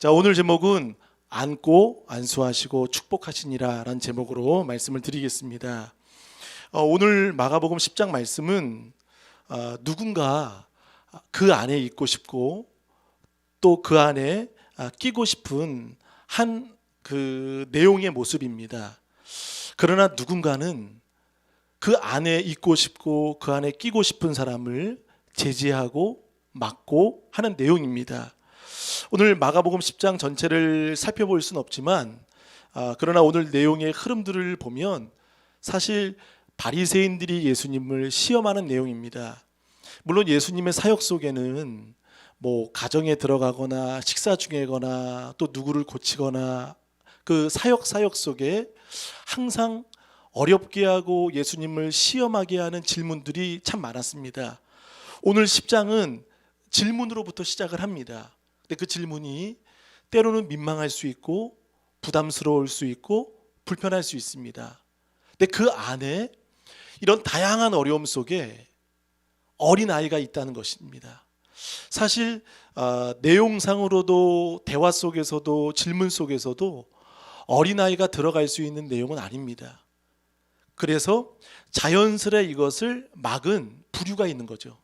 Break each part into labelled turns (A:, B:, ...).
A: 자, 오늘 제목은 안고 안수하시고 축복하시니라 라는 제목으로 말씀을 드리겠습니다. 오늘 마가복음 10장 말씀은 누군가 그 안에 있고 싶고 또 그 안에 끼고 싶은 한 그 내용의 모습입니다. 그러나 누군가는 그 안에 있고 싶고 그 안에 끼고 싶은 사람을 제지하고 막고 하는 내용입니다. 오늘 마가복음 10장 전체를 살펴볼 수는 없지만 그러나 오늘 내용의 흐름들을 보면 사실 바리새인들이 예수님을 시험하는 내용입니다. 물론 예수님의 사역 속에는 가정에 들어가거나 식사 중에거나 또 누구를 고치거나 그 사역 속에 항상 어렵게 하고 예수님을 시험하게 하는 질문들이 참 많았습니다. 오늘 10장은 질문으로부터 시작을 합니다. 근데 그 질문이 때로는 민망할 수 있고 부담스러울 수 있고 불편할 수 있습니다. 근데 그 안에 이런 다양한 어려움 속에 어린아이가 있다는 것입니다. 사실 내용상으로도 대화 속에서도 질문 속에서도 어린아이가 들어갈 수 있는 내용은 아닙니다. 그래서 자연스레 이것을 막은 부류가 있는 거죠.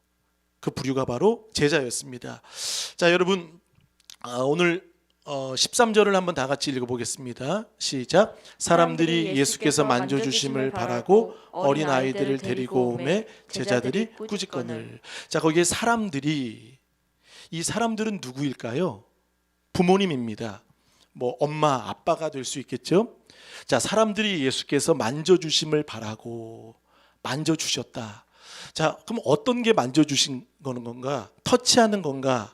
A: 그 부류가 바로 제자였습니다. 자, 여러분 오늘 13절을 한번 다 같이 읽어보겠습니다. 시작. 사람들이 예수께서 만져주심을 바라고 어린아이들을 데리고 오매 제자들이 꾸짖거늘. 자, 거기에 사람들이, 이 사람들은 누구일까요? 부모님입니다. 엄마, 아빠가 될 수 있겠죠. 자, 사람들이 예수께서 만져주심을 바라고 만져주셨다. 자, 그럼 어떤 게 만져주신 건가? 터치하는 건가?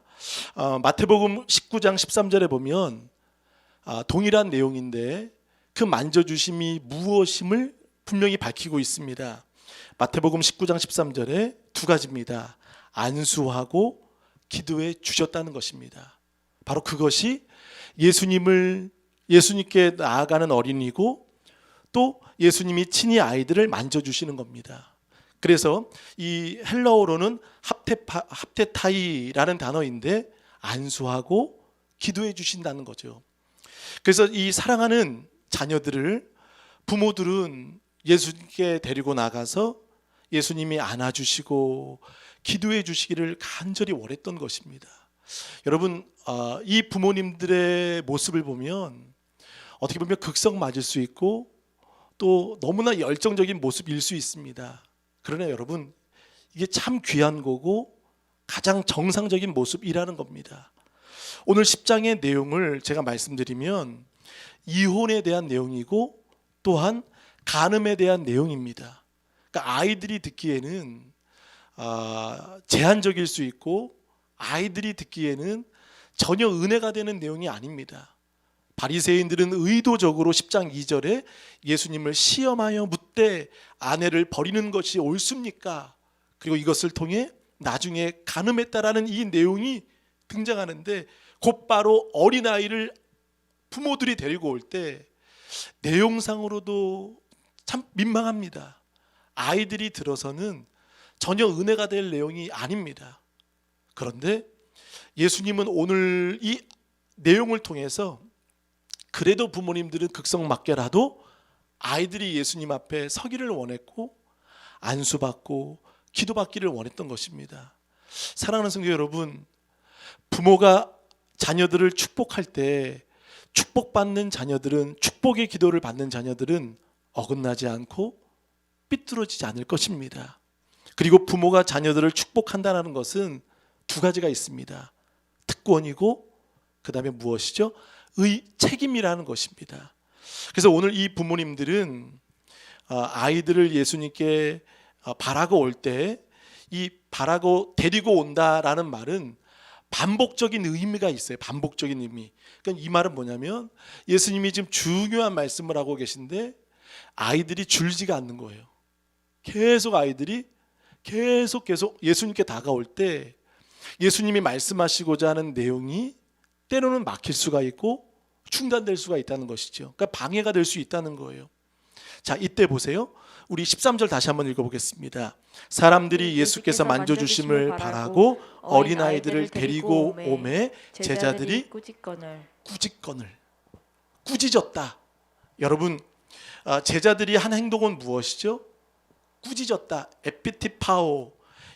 A: 마태복음 19장 13절에 보면 동일한 내용인데 그 만져주심이 무엇임을 분명히 밝히고 있습니다. 마태복음 19장 13절에 두 가지입니다. 안수하고 기도해 주셨다는 것입니다. 바로 그것이 예수님께 나아가는 어린이고 또 예수님이 친히 아이들을 만져주시는 겁니다. 그래서 이 헬라어로는 합테타이라는 단어인데 안수하고 기도해 주신다는 거죠. 그래서 이 사랑하는 자녀들을 부모들은 예수님께 데리고 나가서 예수님이 안아주시고 기도해 주시기를 간절히 원했던 것입니다. 여러분, 이 부모님들의 모습을 보면 어떻게 보면 극성 맞을 수 있고 또 너무나 열정적인 모습일 수 있습니다. 그러나 여러분, 이게 참 귀한 거고 가장 정상적인 모습이라는 겁니다. 오늘 10장의 내용을 제가 말씀드리면 이혼에 대한 내용이고 또한 간음에 대한 내용입니다. 그러니까 아이들이 듣기에는 제한적일 수 있고 아이들이 듣기에는 전혀 은혜가 되는 내용이 아닙니다. 바리새인들은 의도적으로 10장 2절에 예수님을 시험하여 묻되 아내를 버리는 것이 옳습니까? 그리고 이것을 통해 나중에 간음했다라는 이 내용이 등장하는데 곧바로 어린아이를 부모들이 데리고 올 때 내용상으로도 참 민망합니다. 아이들이 들어서는 전혀 은혜가 될 내용이 아닙니다. 그런데 예수님은 오늘 이 내용을 통해서 그래도 부모님들은 극성맞게라도 아이들이 예수님 앞에 서기를 원했고 안수받고 기도받기를 원했던 것입니다. 사랑하는 성도 여러분, 부모가 자녀들을 축복할 때 축복받는 자녀들은, 축복의 기도를 받는 자녀들은 어긋나지 않고 삐뚤어지지 않을 것입니다. 그리고 부모가 자녀들을 축복한다는 것은 두 가지가 있습니다. 특권이고 그 다음에 무엇이죠? 책임이라는 것입니다. 그래서 오늘 이 부모님들은 아이들을 예수님께 바라고 올 때 이 바라고 데리고 온다라는 말은 반복적인 의미가 있어요. 반복적인 의미. 그러니까 이 말은 뭐냐면 예수님이 지금 중요한 말씀을 하고 계신데 아이들이 줄지가 않는 거예요. 아이들이 계속 예수님께 다가올 때 예수님이 말씀하시고자 하는 내용이 때로는 막힐 수가 있고 중단될 수가 있다는 것이죠. 그러니까 방해가 될 수 있다는 거예요. 자, 이때 보세요. 우리 13절 다시 한번 읽어보겠습니다. 사람들이 예수께서 만져주심을 바라고 어린아이들을 데리고 오매 제자들이 꾸짖었다. 여러분, 제자들이 한 행동은 무엇이죠? 꾸짖었다. 에피티파오.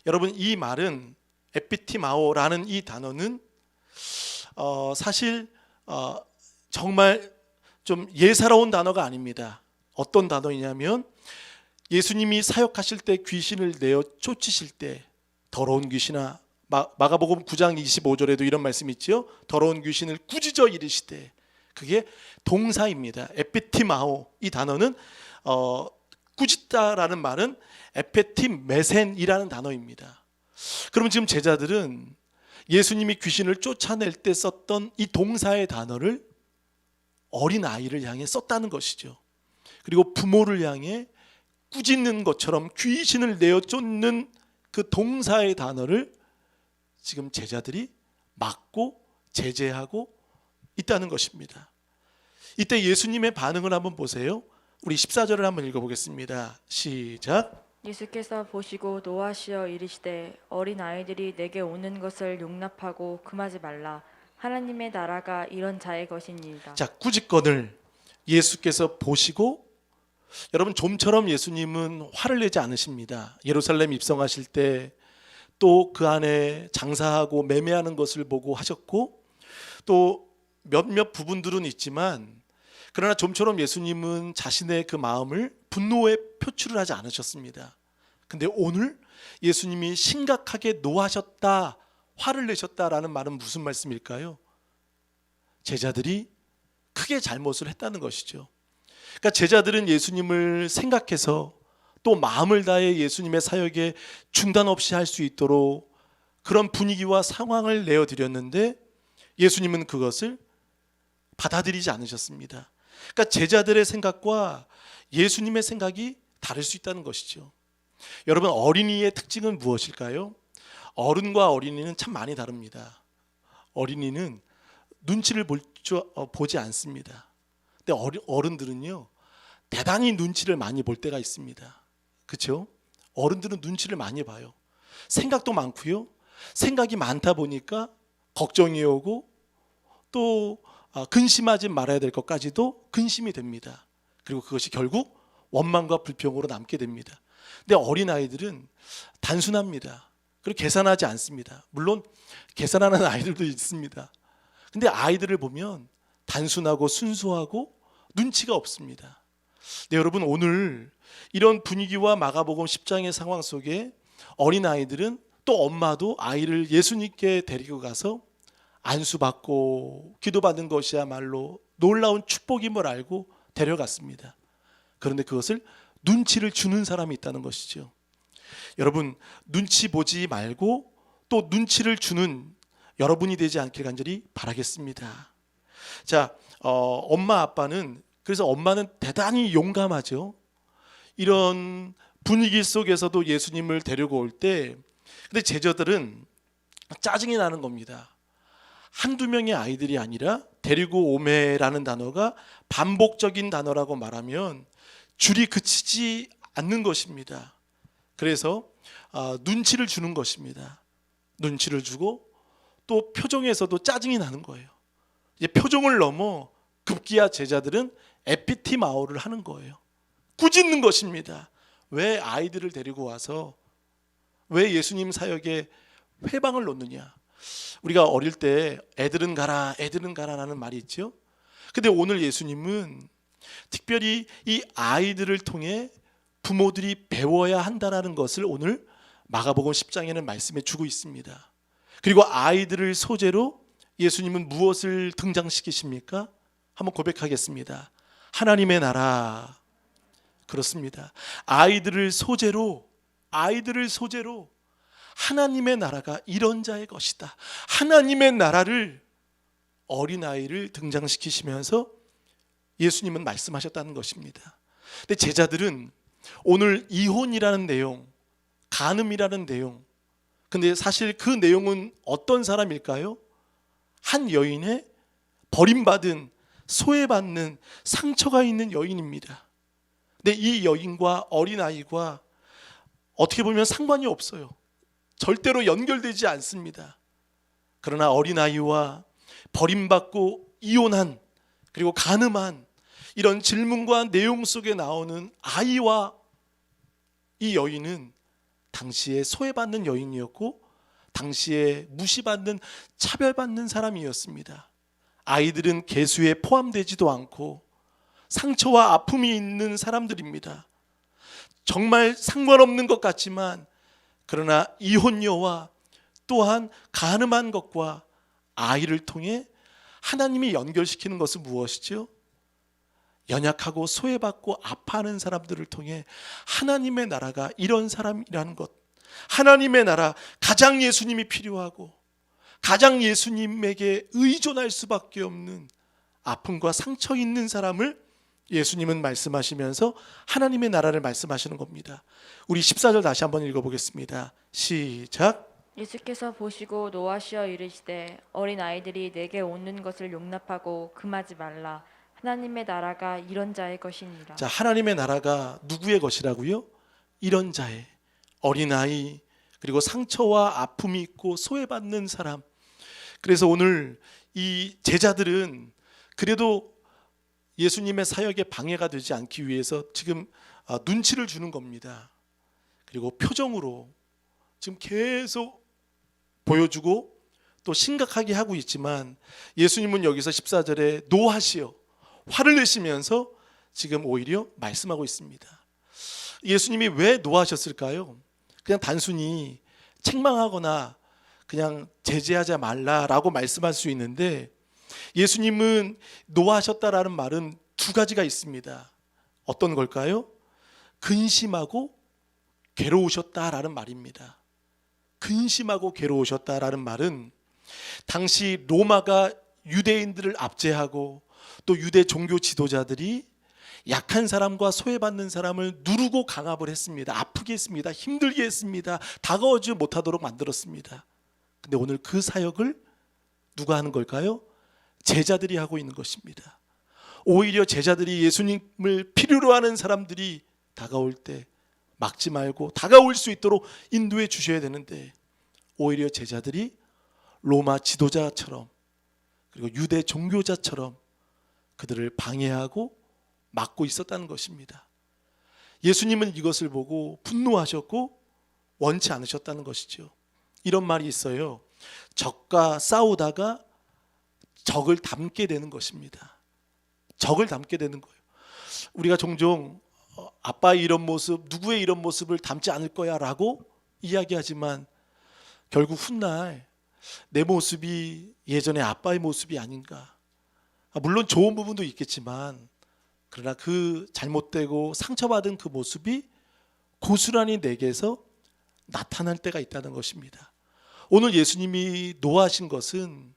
A: 여러분, 이 말은 에피티마오라는 이 단어는 사실 정말 좀 예사로운 단어가 아닙니다. 어떤 단어이냐면 예수님이 사역하실 때 귀신을 내어 쫓으실 때 더러운 귀신아, 마가복음 9장 25절에도 이런 말씀이 있죠. 더러운 귀신을 꾸짖어 이르시되, 그게 동사입니다. 에피티마오. 이 단어는 꾸짖다라는 말은 에페티메센이라는 단어입니다. 그러면 지금 제자들은 예수님이 귀신을 쫓아낼 때 썼던 이 동사의 단어를 어린 아이를 향해 썼다는 것이죠. 그리고 부모를 향해 꾸짖는 것처럼 귀신을 내어 쫓는 그 동사의 단어를 지금 제자들이 막고 제재하고 있다는 것입니다. 이때 예수님의 반응을 한번 보세요. 우리 14절을 한번 읽어보겠습니다. 시작.
B: 예수께서 보시고 노하시어 이르시되 어린 아이들이 내게 오는 것을 용납하고 금하지 말라. 하나님의 나라가 이런 자의 것이니이다.
A: 자, 꾸짖건을 예수께서 보시고, 여러분 좀처럼 예수님은 화를 내지 않으십니다. 예루살렘 입성하실 때 또 그 안에 장사하고 매매하는 것을 보고 하셨고, 또 몇몇 부분들은 있지만, 그러나 좀처럼 예수님은 자신의 그 마음을 분노에 표출을 하지 않으셨습니다. 근데 오늘 예수님이 심각하게 노하셨다, 화를 내셨다라는 말은 무슨 말씀일까요? 제자들이 크게 잘못을 했다는 것이죠. 그러니까 제자들은 예수님을 생각해서 또 마음을 다해 예수님의 사역에 중단 없이 할 수 있도록 그런 분위기와 상황을 내어드렸는데 예수님은 그것을 받아들이지 않으셨습니다. 그러니까 제자들의 생각과 예수님의 생각이 다를 수 있다는 것이죠. 여러분, 어린이의 특징은 무엇일까요? 어른과 어린이는 참 많이 다릅니다. 어린이는 눈치를 보지 않습니다. 근데 어른들은요, 대단히 눈치를 많이 볼 때가 있습니다. 그렇죠? 어른들은 눈치를 많이 봐요. 생각도 많고요. 생각이 많다 보니까 걱정이 오고 또 근심하지 말아야 될 것까지도 근심이 됩니다. 그리고 그것이 결국 원망과 불평으로 남게 됩니다. 근데 어린아이들은 단순합니다. 그리고 계산하지 않습니다. 물론 계산하는 아이들도 있습니다. 근데 아이들을 보면 단순하고 순수하고 눈치가 없습니다. 네, 여러분, 오늘 이런 분위기와 마가복음 10장의 상황 속에 어린아이들은 또 엄마도 아이를 예수님께 데리고 가서 안수받고 기도받는 것이야말로 놀라운 축복임을 알고 데려갔습니다. 그런데 그것을 눈치를 주는 사람이 있다는 것이죠. 여러분, 눈치 보지 말고 또 눈치를 주는 여러분이 되지 않길 간절히 바라겠습니다. 자, 엄마 아빠는, 그래서 엄마는 대단히 용감하죠. 이런 분위기 속에서도 예수님을 데리고 올 때, 근데 제자들은 짜증이 나는 겁니다. 한두 명의 아이들이 아니라 데리고 오매라는 단어가 반복적인 단어라고 말하면 줄이 그치지 않는 것입니다. 그래서 눈치를 주는 것입니다. 눈치를 주고 또 표정에서도 짜증이 나는 거예요. 이제 표정을 넘어 급기야 제자들은 에피티마오를 하는 거예요. 꾸짖는 것입니다. 왜 아이들을 데리고 와서 왜 예수님 사역에 회방을 놓느냐. 우리가 어릴 때 애들은 가라 라는 말이 있죠. 근데 오늘 예수님은 특별히 이 아이들을 통해 부모들이 배워야 한다는 것을 오늘 마가복음 10장에는 말씀해 주고 있습니다. 그리고 아이들을 소재로 예수님은 무엇을 등장시키십니까? 한번 고백하겠습니다. 하나님의 나라. 그렇습니다. 아이들을 소재로 하나님의 나라가 이런 자의 것이다. 하나님의 나라를, 어린아이를 등장시키시면서 예수님은 말씀하셨다는 것입니다. 근데 제자들은 오늘 이혼이라는 내용, 간음이라는 내용, 근데 사실 그 내용은 어떤 사람일까요? 한 여인의 버림받은, 소외받는, 상처가 있는 여인입니다. 근데 이 여인과 어린아이가 어떻게 보면 상관이 없어요. 절대로 연결되지 않습니다. 그러나 어린아이와 버림받고 이혼한, 그리고 간음한 이런 질문과 내용 속에 나오는 아이와 이 여인은 당시에 소외받는 여인이었고 당시에 무시받는, 차별받는 사람이었습니다. 아이들은 계수에 포함되지도 않고 상처와 아픔이 있는 사람들입니다. 정말 상관없는 것 같지만 그러나 이혼녀와 또한 간음한 것과 아이를 통해 하나님이 연결시키는 것은 무엇이죠? 연약하고 소외받고 아파하는 사람들을 통해 하나님의 나라가 이런 사람이라는 것, 하나님의 나라, 가장 예수님이 필요하고 가장 예수님에게 의존할 수밖에 없는 아픔과 상처 있는 사람을 예수님은 말씀하시면서 하나님의 나라를 말씀하시는 겁니다. 우리 14절 다시 한번 읽어보겠습니다. 시작.
B: 예수께서 보시고 노하시어 이르시되 어린 아이들이 내게 오는 것을 용납하고 금하지 말라. 하나님의 나라가 이런 자의 것이니라.
A: 자, 하나님의 나라가 누구의 것이라고요? 이런 자의, 어린아이, 그리고 상처와 아픔이 있고 소외받는 사람. 그래서 오늘 이 제자들은 그래도 예수님의 사역에 방해가 되지 않기 위해서 지금 눈치를 주는 겁니다. 그리고 표정으로 지금 계속 보여주고 또 심각하게 하고 있지만 예수님은 여기서 14절에 노하시어 화를 내시면서 지금 오히려 말씀하고 있습니다. 예수님이 왜 노하셨을까요? 그냥 단순히 책망하거나 그냥 제재하지 말라라고 말씀할 수 있는데 예수님은 노하셨다라는 말은 두 가지가 있습니다. 어떤 걸까요? 근심하고 괴로우셨다라는 말입니다. 근심하고 괴로우셨다라는 말은 당시 로마가 유대인들을 압제하고 또 유대 종교 지도자들이 약한 사람과 소외받는 사람을 누르고 강압을 했습니다. 아프게 했습니다. 힘들게 했습니다. 다가오지 못하도록 만들었습니다. 근데 오늘 그 사역을 누가 하는 걸까요? 제자들이 하고 있는 것입니다. 오히려 제자들이 예수님을 필요로 하는 사람들이 다가올 때 막지 말고 다가올 수 있도록 인도해 주셔야 되는데 오히려 제자들이 로마 지도자처럼 그리고 유대 종교자처럼 그들을 방해하고 막고 있었다는 것입니다. 예수님은 이것을 보고 분노하셨고 원치 않으셨다는 것이죠. 이런 말이 있어요. 적과 싸우다가 적을 닮게 되는 것입니다. 적을 닮게 되는 거예요. 우리가 종종 아빠의 이런 모습, 누구의 이런 모습을 닮지 않을 거야 라고 이야기하지만 결국 훗날 내 모습이 예전에 아빠의 모습이 아닌가. 물론 좋은 부분도 있겠지만 그러나 그 잘못되고 상처받은 그 모습이 고스란히 내게서 나타날 때가 있다는 것입니다. 오늘 예수님이 노하신 것은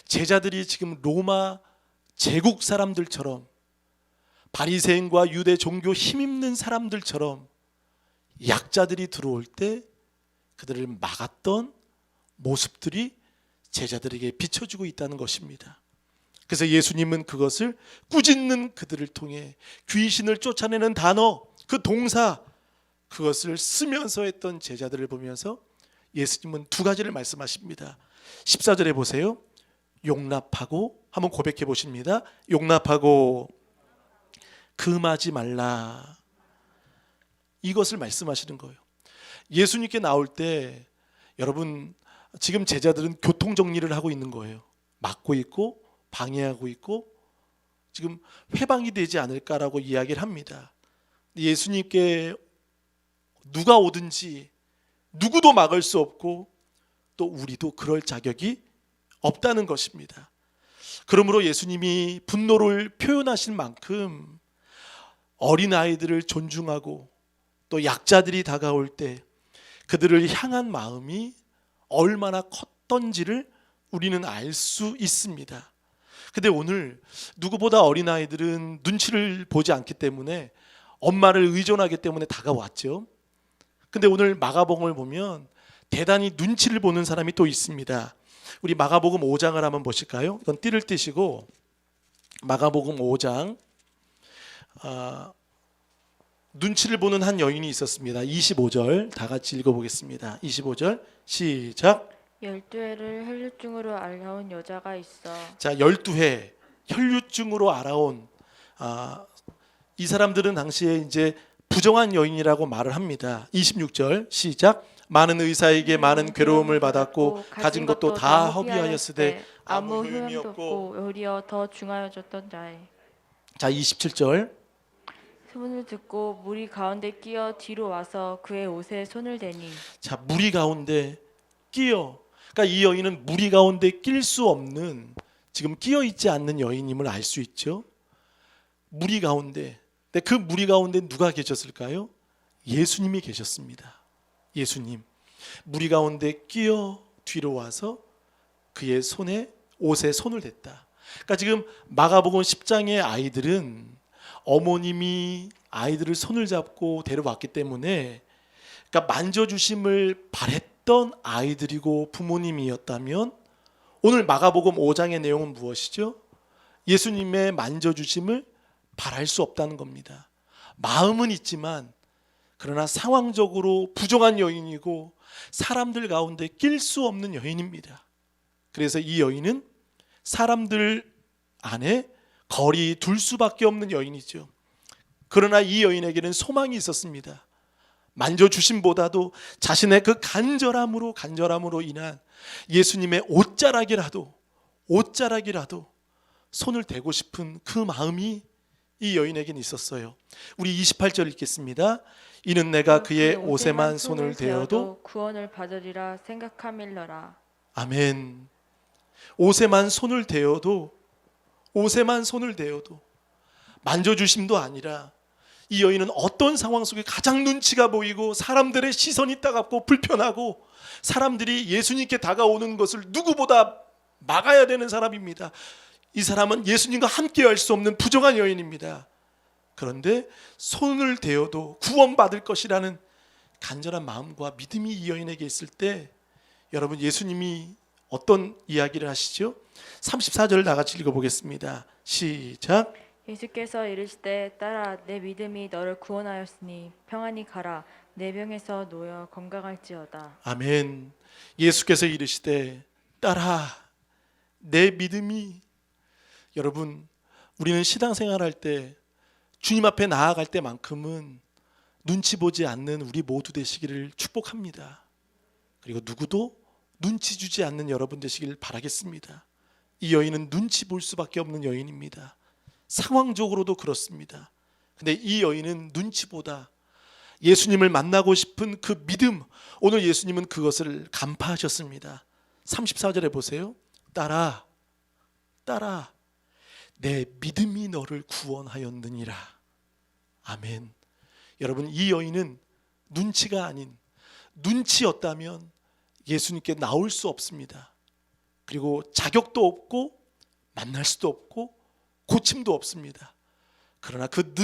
A: 제자들이 지금 로마 제국 사람들처럼 바리새인과 유대 종교 힘있는 사람들처럼 약자들이 들어올 때 그들을 막았던 모습들이 제자들에게 비춰주고 있다는 것입니다. 그래서 예수님은 그것을 꾸짖는 그들을 통해 귀신을 쫓아내는 단어, 그 동사, 그것을 쓰면서 했던 제자들을 보면서 예수님은 두 가지를 말씀하십니다. 14절에 보세요. 용납하고, 한번 고백해 보십니다. 용납하고 금하지 말라. 이것을 말씀하시는 거예요. 예수님께 나올 때 여러분 지금 제자들은 교통정리를 하고 있는 거예요. 막고 있고 방해하고 있고 지금 회방이 되지 않을까라고 이야기를 합니다. 예수님께 누가 오든지 누구도 막을 수 없고 또 우리도 그럴 자격이 없다는 것입니다. 그러므로 예수님이 분노를 표현하신 만큼 어린아이들을 존중하고 또 약자들이 다가올 때 그들을 향한 마음이 얼마나 컸던지를 우리는 알 수 있습니다. 근데 오늘 누구보다 어린아이들은 눈치를 보지 않기 때문에 엄마를 의존하기 때문에 다가왔죠. 근데 오늘 마가복음을 보면 대단히 눈치를 보는 사람이 또 있습니다. 우리 마가복음 5장을 한번 보실까요? 이건 띠를 띠시고 마가복음 5장 눈치를 보는 한 여인이 있었습니다. 25절 다 같이 읽어보겠습니다. 25절 시작.
B: 12해를 혈류증으로 앓아온 여자가 있어
A: 자, 12해 혈류증으로 알아온 이 사람들은 당시에 이제 부정한 여인이라고 말을 합니다. 26절 시작. 많은 의사에게 많은 괴로움을 받았고 가진 것도 다 허비하였으되 아무 효험이 없고
B: 오히려 더 중하여졌던 자에.
A: 자, 27절
B: 소문을 듣고 무리 가운데 끼어 뒤로 와서 그의 옷에 손을 대니.
A: 자, 무리 가운데 끼어, 그러니까 이 여인은 무리 가운데 낄 수 없는, 지금 끼어 있지 않는 여인임을 알 수 있죠. 무리 가운데. 근데 그 무리 가운데 누가 계셨을까요? 예수님이 계셨습니다. 예수님. 무리 가운데 끼어 뒤로 와서 그의 옷에 손을 댔다. 그러니까 지금 마가복음 10장의 아이들은 어머님이 아이들을 손을 잡고 데려왔기 때문에, 그러니까 만져주심을 바랬던 아이들이고 부모님이었다면, 오늘 마가복음 5장의 내용은 무엇이죠? 예수님의 만져주심을 바랄 수 없다는 겁니다. 마음은 있지만 그러나 상황적으로 부정한 여인이고 사람들 가운데 낄 수 없는 여인입니다. 그래서 이 여인은 사람들 안에 거리 둘 수밖에 없는 여인이죠. 그러나 이 여인에게는 소망이 있었습니다. 만져주심보다도 자신의 그 간절함으로 인한 예수님의 옷자락이라도 손을 대고 싶은 그 마음이 이 여인에게는 있었어요. 우리 28절 읽겠습니다. 이는 내가 그의 옷에만 손을 대어도
B: 구원을 받으리라 생각함일러라.
A: 아멘. 옷에만 손을 대어도 만져주심도 아니라, 이 여인은 어떤 상황 속에 가장 눈치가 보이고 사람들의 시선이 따갑고 불편하고 사람들이 예수님께 다가오는 것을 누구보다 막아야 되는 사람입니다. 이 사람은 예수님과 함께 할 수 없는 부정한 여인입니다. 그런데 손을 대어도 구원받을 것이라는 간절한 마음과 믿음이 이 여인에게 있을 때, 여러분, 예수님이 어떤 이야기를 하시죠? 34절을 다 같이 읽어보겠습니다. 시작.
B: 예수께서 이르시되 딸아 내 믿음이 너를 구원하였으니 평안히 가라 내 병에서 놓여 건강할지어다.
A: 아멘. 예수께서 이르시되 딸아 내 믿음이. 여러분, 우리는 신앙생활할 때 주님 앞에 나아갈 때만큼은 눈치 보지 않는 우리 모두 되시기를 축복합니다. 그리고 누구도 눈치 주지 않는 여러분 되시길 바라겠습니다. 이 여인은 눈치 볼 수밖에 없는 여인입니다. 상황적으로도 그렇습니다. 근데 이 여인은 눈치보다 예수님을 만나고 싶은 그 믿음, 오늘 예수님은 그것을 간파하셨습니다. 34절에 보세요. 딸아 내 믿음이 너를 구원하였느니라. 아멘. 여러분, 이 여인은 눈치가 아닌, 눈치였다면 예수님께 나올 수 없습니다. 그리고 자격도 없고 만날 수도 없고 고침도 없습니다. 그러나 그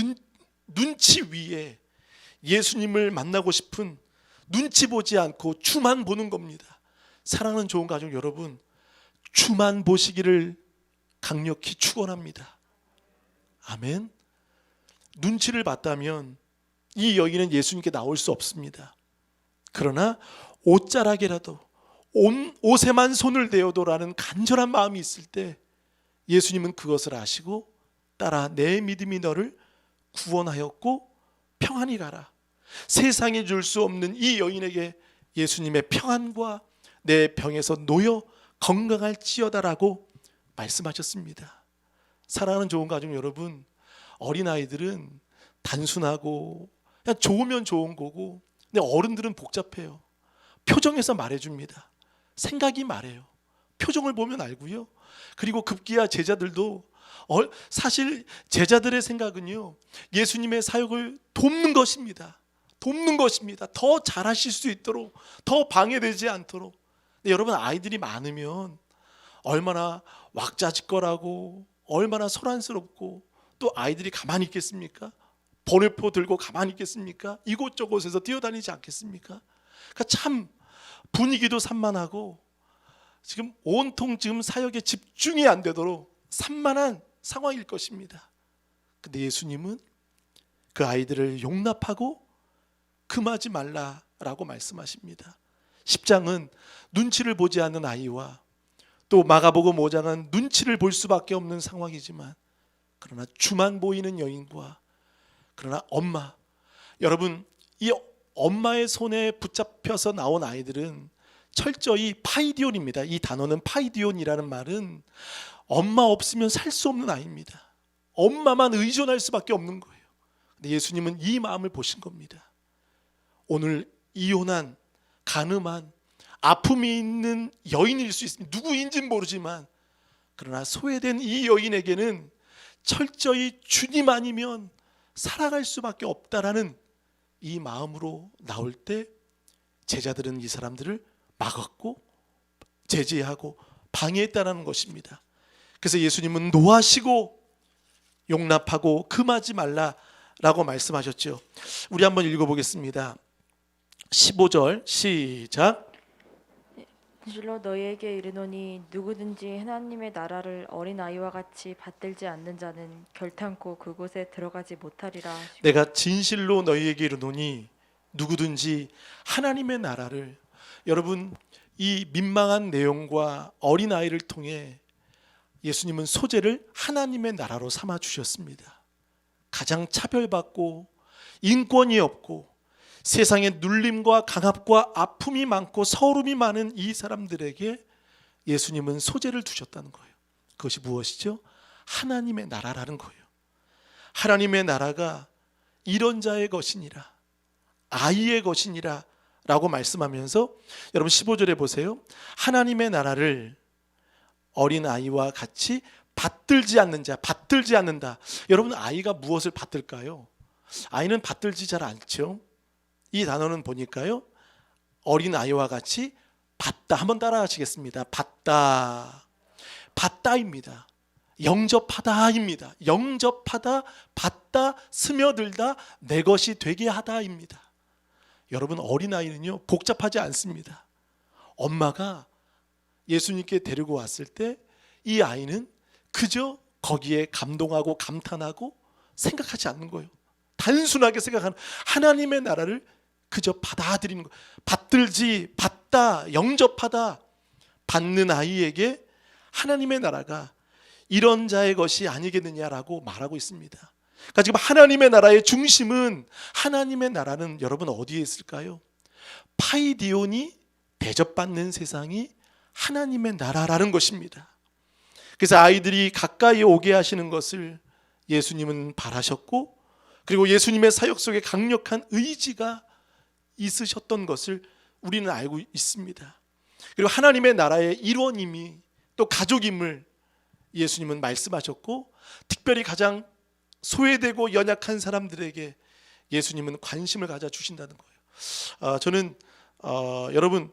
A: 눈치 위에 예수님을 만나고 싶은, 눈치 보지 않고 주만 보는 겁니다. 사랑하는 좋은 가족 여러분, 주만 보시기를 강력히 축원합니다. 아멘. 눈치를 봤다면 이 여인은 예수님께 나올 수 없습니다. 그러나 옷자락이라도 옷에만 손을 대어도라는 간절한 마음이 있을 때 예수님은 그것을 아시고 딸아 내 믿음이 너를 구원하였고 평안히 가라. 세상에 줄 수 없는 이 여인에게 예수님의 평안과 내 병에서 놓여 건강할지어다라고 말씀하셨습니다. 사랑하는 좋은 가족 여러분, 어린아이들은 단순하고 그냥 좋으면 좋은 거고, 근데 어른들은 복잡해요. 표정에서 말해줍니다. 생각이 말해요. 표정을 보면 알고요. 그리고 급기야 제자들도 사실 제자들의 생각은요, 예수님의 사역을 돕는 것입니다. 더 잘하실 수 있도록, 더 방해되지 않도록. 근데 여러분, 아이들이 많으면 얼마나 왁자지껄하고 얼마나 소란스럽고, 또 아이들이 가만히 있겠습니까? 번외포 들고 가만히 있겠습니까? 이곳저곳에서 뛰어다니지 않겠습니까? 그러니까 참 분위기도 산만하고 지금 온통 지금 사역에 집중이 안 되도록 산만한 상황일 것입니다. 근데 예수님은 그 아이들을 용납하고 금하지 말라라고 말씀하십니다. 10장은 눈치를 보지 않는 아이와 또 마가복음 5장은 눈치를 볼 수밖에 없는 상황이지만, 그러나 주만 보이는 여인과 그러나 엄마, 여러분 이 엄마의 손에 붙잡혀서 나온 아이들은 철저히 파이디온입니다. 이 단어는 파이디온이라는 말은 엄마 없으면 살 수 없는 아이입니다. 엄마만 의존할 수밖에 없는 거예요. 근데 예수님은 이 마음을 보신 겁니다. 오늘 이혼한, 간음한, 아픔이 있는 여인일 수 있습니다. 누구인지는 모르지만, 그러나 소외된 이 여인에게는 철저히 주님 아니면 살아갈 수밖에 없다라는 이 마음으로 나올 때 제자들은 이 사람들을 막았고 제지하고 방해했다는 것입니다. 그래서 예수님은 노하시고 용납하고 금하지 말라라고 말씀하셨죠. 우리 한번 읽어보겠습니다. 15절 시작.
B: 진실로 너희에게 이르노니 누구든지 하나님의 나라를 어린아이와 같이 받들지 않는 자는 결탄코 그곳에 들어가지 못하리라 하시고,
A: 내가 진실로 너희에게 이르노니 누구든지 하나님의 나라를, 여러분 이 민망한 내용과 어린아이를 통해 예수님은 소재를 하나님의 나라로 삼아 주셨습니다. 가장 차별받고 인권이 없고 세상에 눌림과 강압과 아픔이 많고 서름이 많은 이 사람들에게 예수님은 소재를 두셨다는 거예요. 그것이 무엇이죠? 하나님의 나라라는 거예요. 하나님의 나라가 이런 자의 것이니라, 아이의 것이니라 라고 말씀하면서, 여러분 15절에 보세요. 하나님의 나라를 어린아이와 같이 받들지 않는 자, 받들지 않는다. 여러분 아이가 무엇을 받들까요? 아이는 받들지 잘 않죠. 이 단어는 보니까요, 어린아이와 같이 받다. 한번 따라 하시겠습니다. 받다, 받다입니다. 영접하다입니다. 영접하다, 받다, 스며들다, 내 것이 되게 하다입니다. 여러분 어린아이는요 복잡하지 않습니다. 엄마가 예수님께 데리고 왔을 때 이 아이는 그저 거기에 감동하고 감탄하고 생각하지 않는 거예요. 단순하게 생각하는 하나님의 나라를 그저 받아들이는 거예요. 받들지, 받다, 영접하다, 받는 아이에게 하나님의 나라가 이런 자의 것이 아니겠느냐라고 말하고 있습니다. 그러니까 지금 하나님의 나라의 중심은, 하나님의 나라는 여러분 어디에 있을까요? 파이디온이 대접받는 세상이 하나님의 나라라는 것입니다. 그래서 아이들이 가까이 오게 하시는 것을 예수님은 바라셨고, 그리고 예수님의 사역 속에 강력한 의지가 있으셨던 것을 우리는 알고 있습니다. 그리고 하나님의 나라의 일원임이 또 가족임을 예수님은 말씀하셨고, 특별히 가장 소외되고 연약한 사람들에게 예수님은 관심을 가져주신다는 거예요. 저는 여러분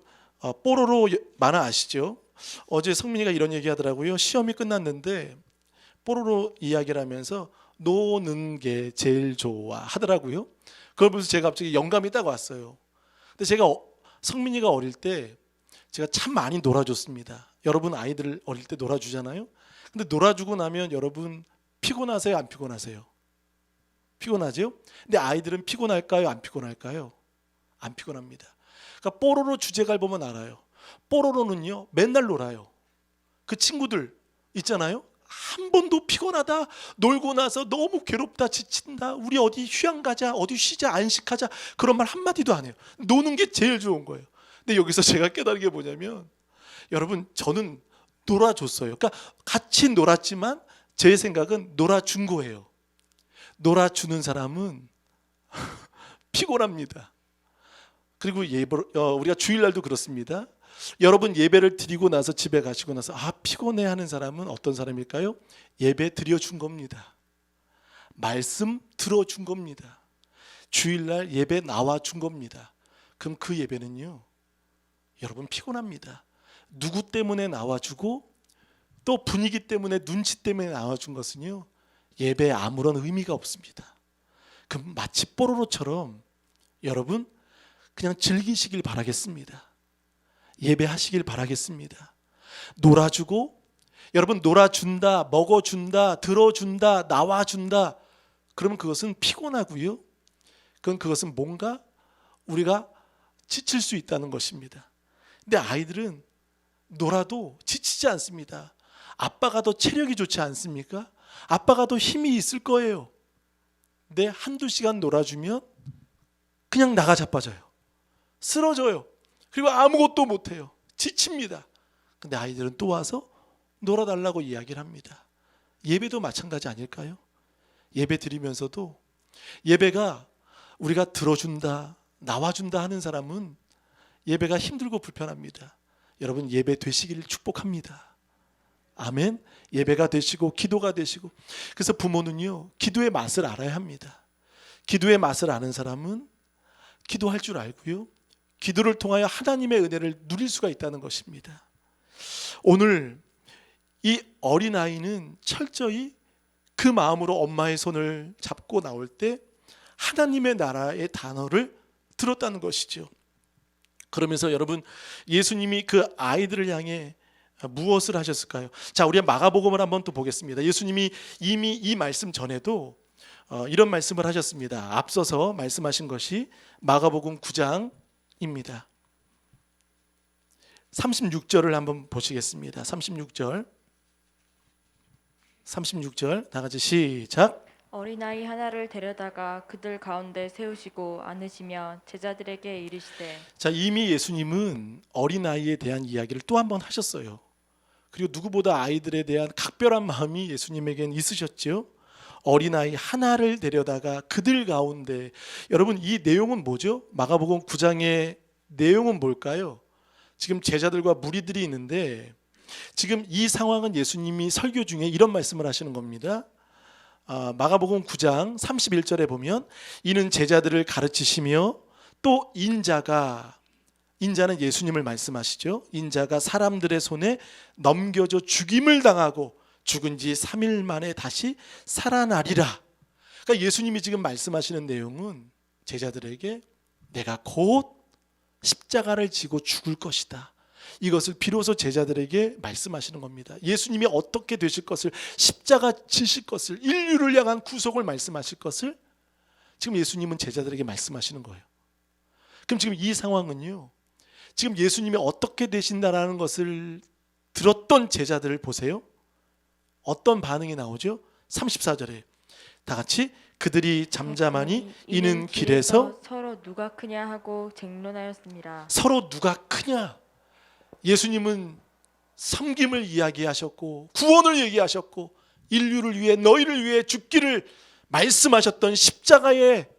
A: 뽀로로 만화 아시죠? 어제 성민이가 이런 얘기 하더라고요. 시험이 끝났는데 뽀로로 이야기를 하면서 노는 게 제일 좋아 하더라고요. 그걸 보면서 제가 갑자기 영감이 딱 왔어요. 근데 제가 성민이가 어릴 때 제가 참 많이 놀아줬습니다. 여러분 아이들 어릴 때 놀아주잖아요. 근데 놀아주고 나면 여러분 피곤하세요? 안 피곤하세요? 피곤하죠? 근데 아이들은 피곤할까요? 안 피곤할까요? 안 피곤합니다. 그러니까 뽀로로 주제가를 보면 알아요. 뽀로로는요 맨날 놀아요. 그 친구들 있잖아요. 한 번도 피곤하다, 놀고 나서 너무 괴롭다, 지친다, 우리 어디 휴양 가자, 어디 쉬자, 안식하자, 그런 말 한마디도 안 해요. 노는 게 제일 좋은 거예요. 근데 여기서 제가 깨달은 게 뭐냐면, 여러분 저는 놀아줬어요. 그러니까 같이 놀았지만 제 생각은 놀아준 거예요. 놀아주는 사람은 피곤합니다. 그리고 우리가 주일날도 그렇습니다. 여러분 예배를 드리고 나서 집에 가시고 나서 피곤해 하는 사람은 어떤 사람일까요? 예배 드려준 겁니다. 말씀 들어준 겁니다. 주일날 예배 나와준 겁니다. 그럼 그 예배는요 여러분 피곤합니다. 누구 때문에 나와주고 또 분위기 때문에, 눈치 때문에 나와준 것은요 예배에 아무런 의미가 없습니다. 그럼 마치 뽀로로처럼 여러분 그냥 즐기시길 바라겠습니다. 예배하시길 바라겠습니다. 놀아주고, 여러분 놀아준다, 먹어준다, 들어준다, 나와준다, 그러면 그것은 피곤하고요. 그것은 뭔가 우리가 지칠 수 있다는 것입니다. 근데 아이들은 놀아도 지치지 않습니다. 아빠가 더 체력이 좋지 않습니까? 아빠가 더 힘이 있을 거예요. 근데 한두 시간 놀아주면 그냥 나가 자빠져요. 쓰러져요. 그리고 아무것도 못해요. 지칩니다. 근데 아이들은 또 와서 놀아달라고 이야기를 합니다. 예배도 마찬가지 아닐까요? 예배 드리면서도 예배가 우리가 들어준다, 나와준다 하는 사람은 예배가 힘들고 불편합니다. 여러분 예배 되시기를 축복합니다. 아멘. 예배가 되시고 기도가 되시고. 그래서 부모는요 기도의 맛을 알아야 합니다. 기도의 맛을 아는 사람은 기도할 줄 알고요, 기도를 통하여 하나님의 은혜를 누릴 수가 있다는 것입니다. 오늘 이 어린아이는 철저히 그 마음으로 엄마의 손을 잡고 나올 때 하나님의 나라의 단어를 들었다는 것이죠. 그러면서 여러분 예수님이 그 아이들을 향해 무엇을 하셨을까요? 자, 우리 마가복음을 한번 또 보겠습니다. 예수님이 이미 이 말씀 전에도 이런 말씀을 하셨습니다. 앞서서 말씀하신 것이 마가복음 9장입니다. 36절을 한번 보시겠습니다. 36절 다 같이 시작.
B: 어린아이 하나를 데려다가 그들 가운데 세우시고 안으시며 제자들에게 이르시되.
A: 자, 이미 예수님은 어린아이에 대한 이야기를 또 한 번 하셨어요. 그리고 누구보다 아이들에 대한 각별한 마음이 예수님에겐 있으셨죠. 어린아이 하나를 데려다가 그들 가운데. 여러분 이 내용은 뭐죠? 마가복음 9장의 내용은 뭘까요? 지금 제자들과 무리들이 있는데 지금 이 상황은 예수님이 설교 중에 이런 말씀을 하시는 겁니다. 마가복음 9장 31절에 보면 이는 제자들을 가르치시며 또 인자는 예수님을 말씀하시죠. 인자가 사람들의 손에 넘겨져 죽임을 당하고 죽은 지 3일 만에 다시 살아나리라. 그러니까 예수님이 지금 말씀하시는 내용은 제자들에게 내가 곧 십자가를 지고 죽을 것이다, 이것을 비로소 제자들에게 말씀하시는 겁니다. 예수님이 어떻게 되실 것을, 십자가 지실 것을, 인류를 향한 구속을 말씀하실 것을 지금 예수님은 제자들에게 말씀하시는 거예요. 그럼 지금 이 상황은요, 지금 예수님이 어떻게 되신다라는 것을 들었던 제자들을 보세요. 어떤 반응이 나오죠? 34절에 다 같이 그들이 잠잠하니 이는 길에서
B: 서로 누가 크냐 하고 쟁론하였습니다.
A: 서로 누가 크냐. 예수님은 섬김을 이야기하셨고 구원을 얘기하셨고 인류를 위해, 너희를 위해 죽기를 말씀하셨던 십자가의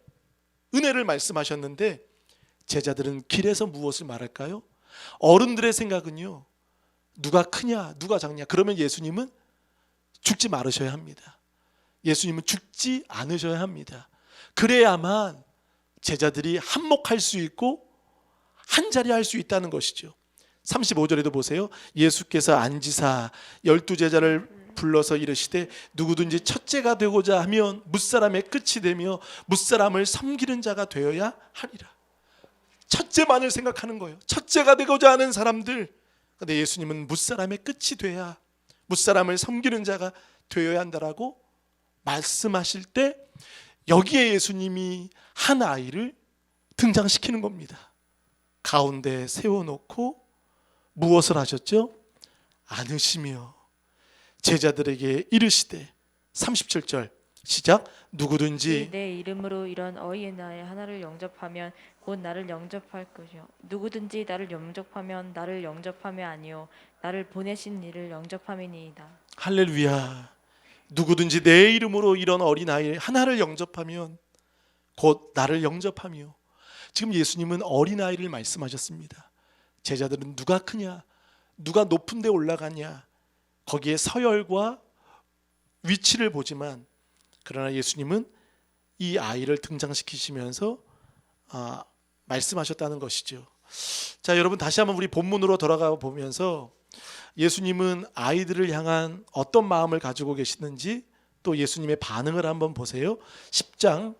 A: 은혜를 말씀하셨는데 제자들은 길에서 무엇을 말할까요? 어른들의 생각은요, 누가 크냐 누가 작냐. 그러면 예수님은 죽지 말으셔야 합니다. 예수님은 죽지 않으셔야 합니다. 그래야만 제자들이 한몫할 수 있고 한자리 할 수 있다는 것이죠. 35절에도 보세요. 예수께서 앉으사 12제자를 불러서 이르시되 누구든지 첫째가 되고자 하면 뭇사람의 끝이 되며 뭇사람을 섬기는 자가 되어야 하리라. 첫째만을 생각하는 거예요. 첫째가 되고자 하는 사람들. 근데 예수님은 뭇사람의 끝이 돼야, 뭇사람을 섬기는 자가 되어야 한다라고 말씀하실 때 여기에 예수님이 한 아이를 등장시키는 겁니다. 가운데 세워놓고 무엇을 하셨죠? 안으시며 제자들에게 이르시되. 37절 시작. 누구든지
B: 내 이름으로 이런 어린아이 하나를 영접하면 곧 나를 영접할 것이요 누구든지 나를 영접하면 나를 영접함이 아니요 나를 보내신 이를 영접함이니이다.
A: 할렐루야. 누구든지 내 이름으로 이런 어린아이 하나를 영접하면 곧 나를 영접하며. 지금 예수님은 어린아이를 말씀하셨습니다. 제자들은 누가 크냐, 누가 높은 데 올라가냐, 거기에 서열과 위치를 보지만, 그러나 예수님은 이 아이를 등장시키시면서 말씀하셨다는 것이죠. 자, 여러분 다시 한번 우리 본문으로 돌아가 보면서 예수님은 아이들을 향한 어떤 마음을 가지고 계시는지, 또 예수님의 반응을 한번 보세요. 10장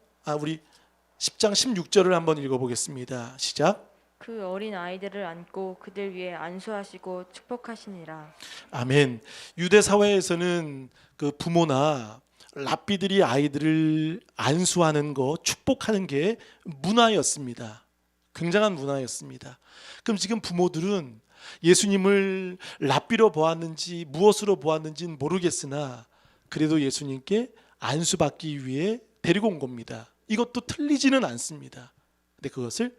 A: 16절을 한번 읽어보겠습니다. 시작.
B: 그 어린 아이들을 안고 그들 위에 안수하시고 축복하시니라.
A: 아멘. 유대 사회에서는 그 부모나 랍비들이 아이들을 안수하는 거, 축복하는 게 문화였습니다. 굉장한 문화였습니다. 그럼 지금 부모들은 예수님을 랍비로 보았는지 무엇으로 보았는지는 모르겠으나 그래도 예수님께 안수받기 위해 데리고 온 겁니다. 이것도 틀리지는 않습니다. 근데 그것을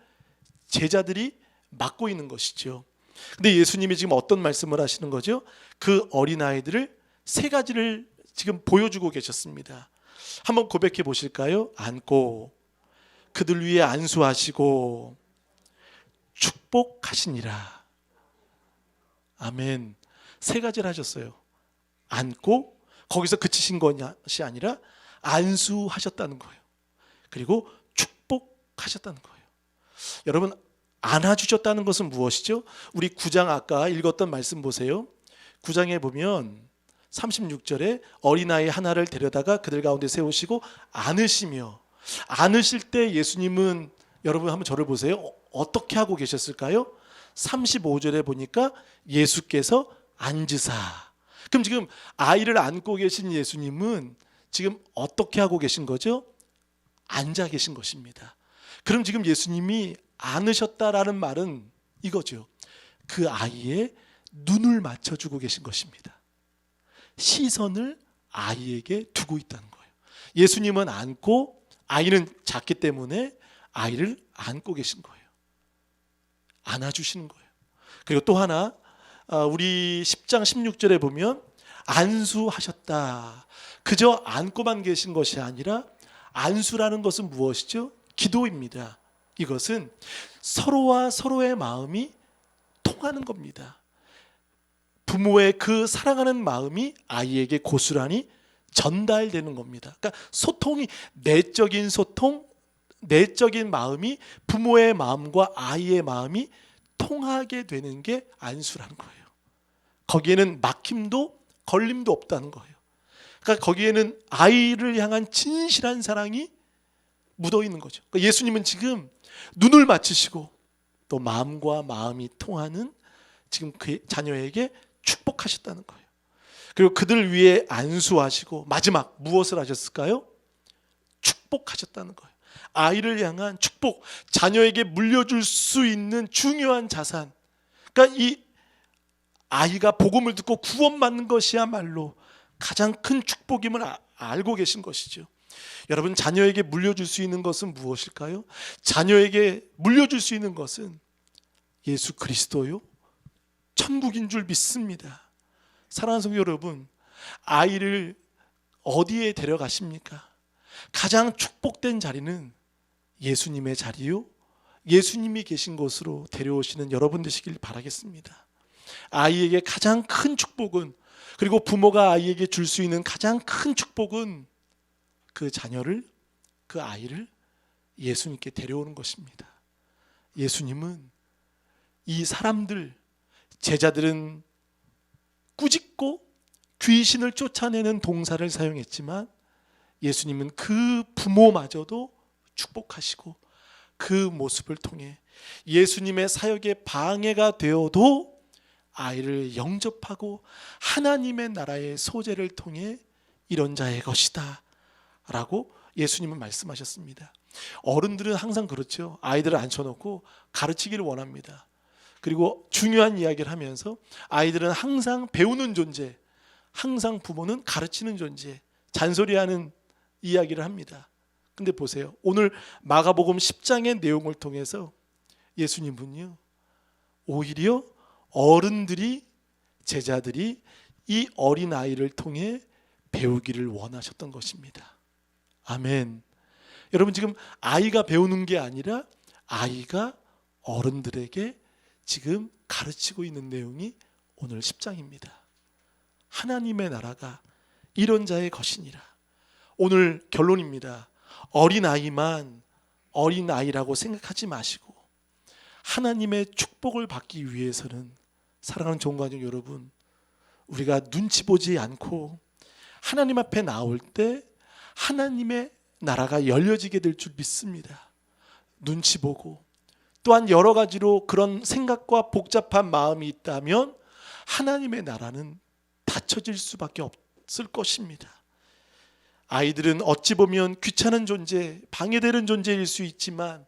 A: 제자들이 맡고 있는 것이죠. 근데 예수님이 지금 어떤 말씀을 하시는 거죠? 그 어린아이들을 세 가지를 지금 보여주고 계셨습니다. 한번 고백해 보실까요? 안고 그들 위에 안수하시고 축복하시니라. 아멘. 세 가지를 하셨어요. 안고 거기서 그치신 것이 아니라 안수하셨다는 거예요. 그리고 축복하셨다는 거예요. 여러분, 안아주셨다는 것은 무엇이죠? 우리 9장 아까 읽었던 말씀 보세요. 9장에 보면 36절에 어린아이 하나를 데려다가 그들 가운데 세우시고 안으시며, 안으실 때 예수님은, 여러분 한번 저를 보세요. 어떻게 하고 계셨을까요? 35절에 보니까 예수께서 앉으사. 그럼 지금 아이를 안고 계신 예수님은 지금 어떻게 하고 계신 거죠? 앉아 계신 것입니다. 그럼 지금 예수님이 안으셨다라는 말은 이거죠. 그 아이의 눈을 맞춰주고 계신 것입니다. 시선을 아이에게 두고 있다는 거예요. 예수님은 안고, 아이는 작기 때문에 아이를 안고 계신 거예요. 안아주시는 거예요. 그리고 또 하나, 우리 10장 16절에 보면 안수하셨다. 그저 안고만 계신 것이 아니라, 안수라는 것은 무엇이죠? 기도입니다. 이것은 서로와 서로의 마음이 통하는 겁니다. 부모의 그 사랑하는 마음이 아이에게 고스란히 전달되는 겁니다. 그러니까 소통이, 내적인 소통, 내적인 마음이 부모의 마음과 아이의 마음이 통하게 되는 게 안수라는 거예요. 거기에는 막힘도 걸림도 없다는 거예요. 그러니까 거기에는 아이를 향한 진실한 사랑이 묻어 있는 거죠. 그러니까 예수님은 지금 눈을 맞추시고 또 마음과 마음이 통하는 지금 그 자녀에게 축복하셨다는 거예요. 그리고 그들 위해 안수하시고 마지막 무엇을 하셨을까요? 축복하셨다는 거예요. 아이를 향한 축복, 자녀에게 물려줄 수 있는 중요한 자산. 그러니까 이 아이가 복음을 듣고 구원받는 것이야말로 가장 큰 축복임을 알고 계신 것이죠. 여러분, 자녀에게 물려줄 수 있는 것은 무엇일까요? 자녀에게 물려줄 수 있는 것은 예수 그리스도요, 천국인 줄 믿습니다. 사랑하는 성도 여러분, 아이를 어디에 데려가십니까? 가장 축복된 자리는 예수님의 자리요, 예수님이 계신 곳으로 데려오시는 여러분 되시길 바라겠습니다. 아이에게 가장 큰 축복은, 그리고 부모가 아이에게 줄 수 있는 가장 큰 축복은 그 자녀를, 그 아이를 예수님께 데려오는 것입니다. 예수님은 이 사람들, 제자들은 꾸짖고 귀신을 쫓아내는 동사를 사용했지만 예수님은 그 부모마저도 축복하시고 그 모습을 통해 예수님의 사역에 방해가 되어도 아이를 영접하고 하나님의 나라의 소재를 통해 이런 자의 것이다 라고 예수님은 말씀하셨습니다. 어른들은 항상 그렇죠. 아이들을 앉혀놓고 가르치기를 원합니다. 그리고 중요한 이야기를 하면서 아이들은 항상 배우는 존재, 항상 부모는 가르치는 존재, 잔소리하는 이야기를 합니다. 근데 보세요. 오늘 마가복음 10장의 내용을 통해서 예수님은요, 오히려 어른들이, 제자들이 이 어린아이를 통해 배우기를 원하셨던 것입니다. 아멘. 여러분, 지금 아이가 배우는 게 아니라 아이가 어른들에게 지금 가르치고 있는 내용이 오늘 10장입니다. 하나님의 나라가 이런 자의 것이니라. 오늘 결론입니다. 어린아이만 어린아이라고 생각하지 마시고 하나님의 축복을 받기 위해서는, 사랑하는 종가족 여러분, 우리가 눈치 보지 않고 하나님 앞에 나올 때 하나님의 나라가 열려지게 될 줄 믿습니다. 눈치 보고 또한 여러 가지로 그런 생각과 복잡한 마음이 있다면 하나님의 나라는 닫혀질 수밖에 없을 것입니다. 아이들은 어찌 보면 귀찮은 존재, 방해되는 존재일 수 있지만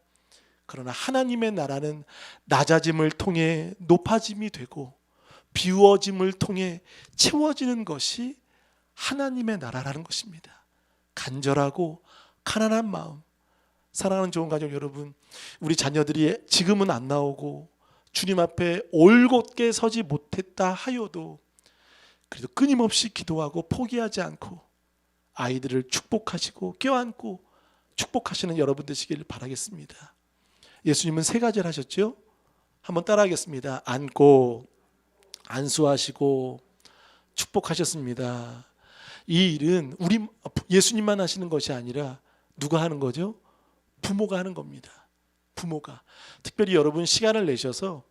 A: 그러나 하나님의 나라는 낮아짐을 통해 높아짐이 되고 비워짐을 통해 채워지는 것이 하나님의 나라라는 것입니다. 간절하고 가난한 마음, 사랑하는 좋은 가족 여러분, 우리 자녀들이 지금은 안 나오고 주님 앞에 올곧게 서지 못했다 하여도 그래도 끊임없이 기도하고 포기하지 않고 아이들을 축복하시고 껴안고 축복하시는 여러분 되시길 바라겠습니다. 예수님은 세 가지를 하셨죠. 한번 따라하겠습니다. 안고 안수하시고 축복하셨습니다. 이 일은 우리 예수님만 하시는 것이 아니라 누가 하는 거죠? 부모가 하는 겁니다. 부모가. 특별히 여러분 시간을 내셔서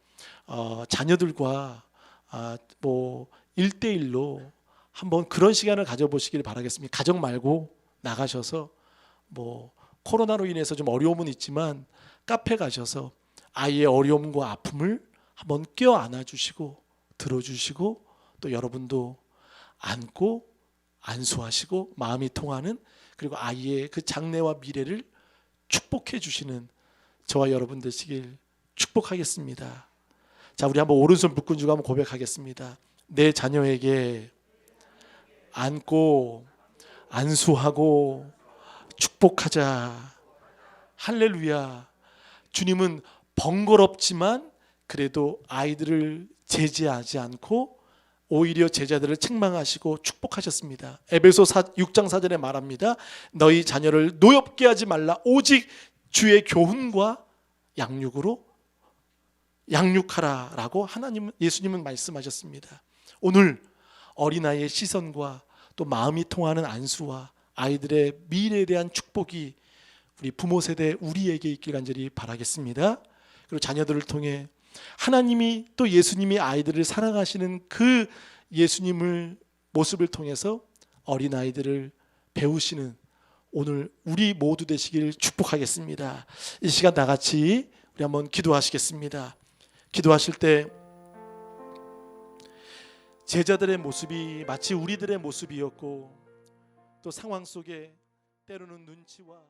A: 자녀들과 뭐 1대1로 한번 그런 시간을 가져보시길 바라겠습니다. 가정 말고 나가셔서 뭐 코로나로 인해서 좀 어려움은 있지만 카페 가셔서 아이의 어려움과 아픔을 한번 껴안아 주시고 들어주시고 또 여러분도 안고 안수하시고 마음이 통하는, 그리고 아이의 그 장래와 미래를 축복해 주시는 저와 여러분 되시길 축복하겠습니다. 자, 우리 한번 오른손 묶은 주고 한번 고백하겠습니다. 내 자녀에게 안고 안수하고 축복하자. 할렐루야. 주님은 번거롭지만 그래도 아이들을 제지하지 않고 오히려 제자들을 책망하시고 축복하셨습니다. 에베소 6장 4절에 말합니다. 너희 자녀를 노엽게 하지 말라. 오직 주의 교훈과 양육으로 양육하라 라고 예수님은 말씀하셨습니다. 오늘 어린아이의 시선과 또 마음이 통하는 안수와 아이들의 미래에 대한 축복이 우리 부모 세대 우리에게 있길 간절히 바라겠습니다. 그리고 자녀들을 통해 하나님이 또 예수님이 아이들을 사랑하시는 그 예수님을 모습을 통해서 어린아이들을 배우시는 오늘 우리 모두 되시길 축복하겠습니다. 이 시간 다 같이 우리 한번 기도하시겠습니다. 기도하실 때 제자들의 모습이 마치 우리들의 모습이었고 또 상황 속에 때로는 눈치와